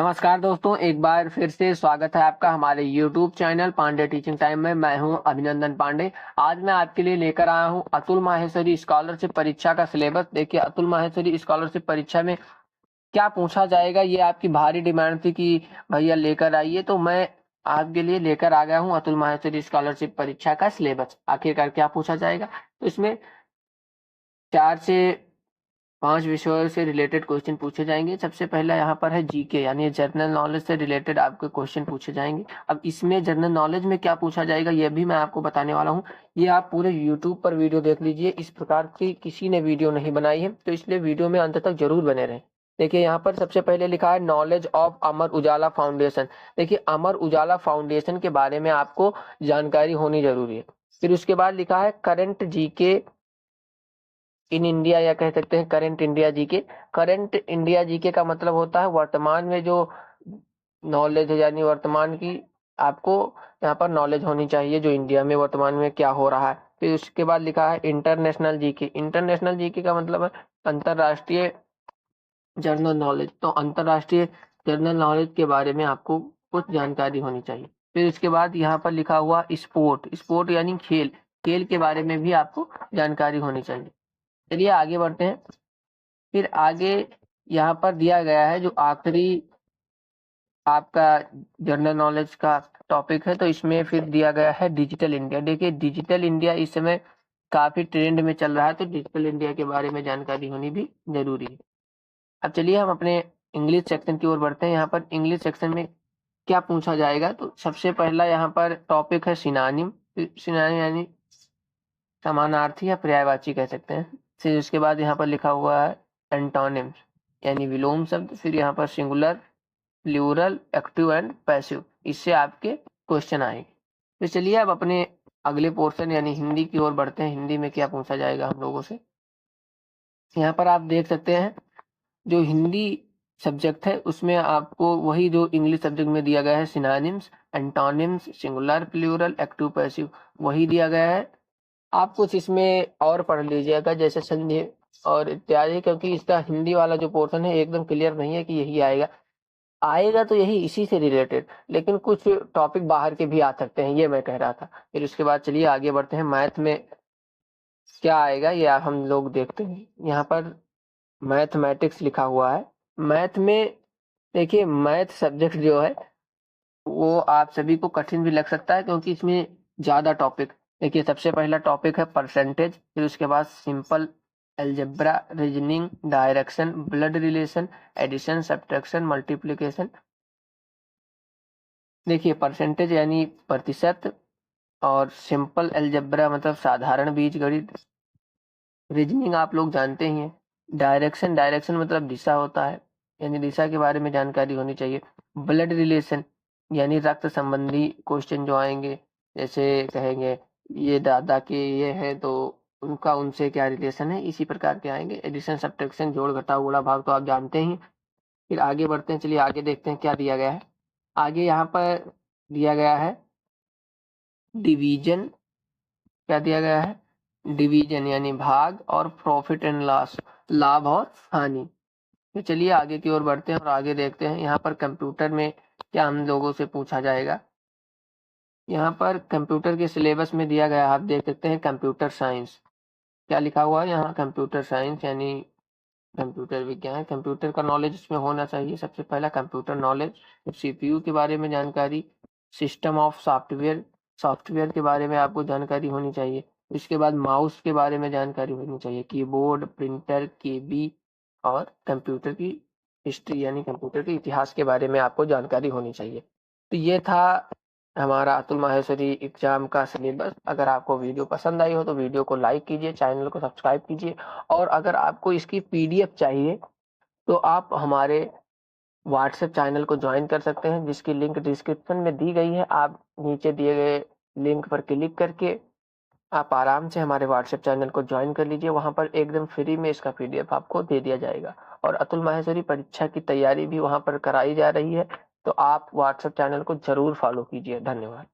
नमस्कार दोस्तों, एक बार फिर से स्वागत है आपका हमारे YouTube channel Pandey teaching time में। मैं हूं अभिनंदन पांडे। आज मैं आपके लिए लेकर आया हूं अतुल माहेश्वरी स्कॉलरशिप परीक्षा का सिलेबस। देखिए, अतुल माहेश्वरी स्कॉलरशिप परीक्षा में क्या पूछा जाएगा, ये आपकी भारी डिमांड थी कि भैया लेकर आइए, तो मैं आपके लिए लेकर आ गया हूँ अतुल माहेश्वरी स्कॉलरशिप परीक्षा का सिलेबस। आखिरकार क्या पूछा जाएगा, तो इसमें 4 से 5 विषयों से रिलेटेड क्वेश्चन पूछे जाएंगे। सबसे पहला यहाँ पर है जीके, यानी जनरल नॉलेज से रिलेटेड आपके क्वेश्चन पूछे जाएंगे। अब इसमें जनरल नॉलेज में क्या पूछा जाएगा ये भी मैं आपको बताने वाला हूँ। ये आप पूरे यूट्यूब पर वीडियो देख लीजिए, इस प्रकार की किसी ने वीडियो नहीं बनाई है, तो इसलिए वीडियो में अंत तक जरूर बने रहें। देखिए, यहाँ पर सबसे पहले लिखा है knowledge of Amar Ujala foundation. देखिए, अमर उजाला फाउंडेशन के बारे में आपको जानकारी होनी जरूरी है। फिर उसके बाद लिखा है करंट जीके इन इंडिया, या कह सकते हैं current India GK. Current India GK का मतलब होता है वर्तमान में जो नॉलेज है, यानी वर्तमान की आपको यहाँ पर नॉलेज होनी चाहिए जो इंडिया में वर्तमान में क्या हो रहा है। फिर उसके बाद लिखा है इंटरनेशनल जीके। इंटरनेशनल जीके का मतलब है अंतरराष्ट्रीय जनरल नॉलेज। तो अंतरराष्ट्रीय जनरल नॉलेज के बारे में आपको कुछ जानकारी होनी चाहिए। फिर उसके बाद यहाँ पर लिखा हुआ स्पोर्ट, स्पोर्ट यानी खेल, खेल के बारे में भी आपको जानकारी होनी चाहिए। चलिए आगे बढ़ते हैं। फिर आगे यहाँ पर दिया गया है जो आखिरी आपका जनरल नॉलेज का टॉपिक है, तो इसमें फिर दिया गया है डिजिटल इंडिया। देखिए, डिजिटल इंडिया इस समय काफी ट्रेंड में चल रहा है, तो डिजिटल इंडिया के बारे में जानकारी होनी भी जरूरी है। अब चलिए हम अपने इंग्लिश सेक्शन की ओर बढ़ते हैं। यहाँ पर इंग्लिश सेक्शन में क्या पूछा जाएगा, तो सबसे पहला यहाँ पर टॉपिक है सिनोनिम। सिनोनिम यानी समानार्थी या पर्यायवाची कह सकते हैं। फिर उसके बाद यहाँ पर लिखा हुआ है एंटोनिम्स, यानी विलोम शब्द। फिर यहाँ पर singular, plural, active and passive, इससे आपके क्वेश्चन आएंगे। तो चलिए अब अपने अगले पोर्शन यानी हिंदी की ओर बढ़ते हैं। हिंदी में क्या पूछा जाएगा हम लोगों से, यहाँ पर आप देख सकते हैं जो हिंदी सब्जेक्ट है उसमें आपको वही जो इंग्लिश सब्जेक्ट में दिया गया है, synonyms, antonyms, singular, plural, active, passive, वही दिया गया है। आप कुछ इसमें और पढ़ लीजिएगा जैसे संधि और इत्यादि, क्योंकि इसका हिंदी वाला जो पोर्शन है एकदम क्लियर नहीं है कि यही आएगा। आएगा तो यही इसी से रिलेटेड, लेकिन कुछ टॉपिक बाहर के भी आ सकते हैं, ये मैं कह रहा था। फिर उसके बाद चलिए आगे बढ़ते हैं। मैथ में क्या आएगा ये हम लोग देखते हैं। यहाँ पर मैथमेटिक्स लिखा हुआ है। मैथ में देखिए, मैथ सब्जेक्ट जो है वो आप सभी को कठिन भी लग सकता है, क्योंकि इसमें ज्यादा टॉपिक। देखिए, सबसे पहला टॉपिक है परसेंटेज, फिर उसके बाद simple algebra, reasoning, direction, blood relation, addition, subtraction, multiplication. देखिए, परसेंटेज यानी प्रतिशत, और सिंपल अलजेब्रा मतलब साधारण बीजगणित, रीजनिंग आप लोग जानते ही हैं, डायरेक्शन, डायरेक्शन मतलब दिशा होता है, यानी दिशा के बारे में जानकारी होनी चाहिए। ब्लड रिलेशन यानी रक्त संबंधी क्वेश्चन जो आएंगे, जैसे कहेंगे ये दादा के ये है तो उनका उनसे क्या रिलेशन है, इसी प्रकार के आएंगे। एडिशन, सब्ट्रैक्शन, जोड़ घटाव गुणा भाग तो आप जानते ही। फिर आगे बढ़ते हैं, चलिए आगे देखते हैं क्या दिया गया है। आगे यहाँ पर दिया गया है डिवीजन। क्या दिया गया है, डिवीजन यानी भाग, और प्रॉफिट एंड लॉस, लाभ और हानि। तो चलिए आगे की ओर बढ़ते हैं और आगे देखते हैं यहाँ पर कंप्यूटर में क्या हम लोगों से पूछा जाएगा। यहाँ पर कंप्यूटर के सिलेबस में दिया गया, आप देख सकते हैं कंप्यूटर साइंस। क्या लिखा हुआ है यहाँ, कंप्यूटर साइंस यानी कंप्यूटर विज्ञान। कंप्यूटर का नॉलेज इसमें होना चाहिए। सबसे पहला कंप्यूटर नॉलेज, सीपीयू के बारे में जानकारी, सिस्टम ऑफ सॉफ्टवेयर, सॉफ्टवेयर के बारे में आपको जानकारी होनी चाहिए। इसके बाद माउस के बारे में जानकारी होनी चाहिए, कीबोर्ड, प्रिंटर, केबी, और कंप्यूटर की हिस्ट्री यानी कंप्यूटर के इतिहास के बारे में आपको जानकारी होनी चाहिए। तो ये था हमारा अतुल माहेश्वरी एग्जाम का सिलेबस। अगर आपको वीडियो पसंद आई हो तो वीडियो को लाइक कीजिए, चैनल को सब्सक्राइब कीजिए, और अगर आपको इसकी पीडीएफ चाहिए तो आप हमारे व्हाट्सएप चैनल को ज्वाइन कर सकते हैं, जिसकी लिंक डिस्क्रिप्शन में दी गई है। आप नीचे दिए गए लिंक पर क्लिक करके आप आराम से हमारे व्हाट्सएप चैनल को ज्वाइन कर लीजिए। वहां पर एकदम फ्री में इसका पीडीएफ आपको दे दिया जाएगा, और अतुल माहेश्वरी परीक्षा की तैयारी भी वहां पर कराई जा रही है। तो आप व्हाट्सएप चैनल को जरूर फॉलो कीजिए। धन्यवाद।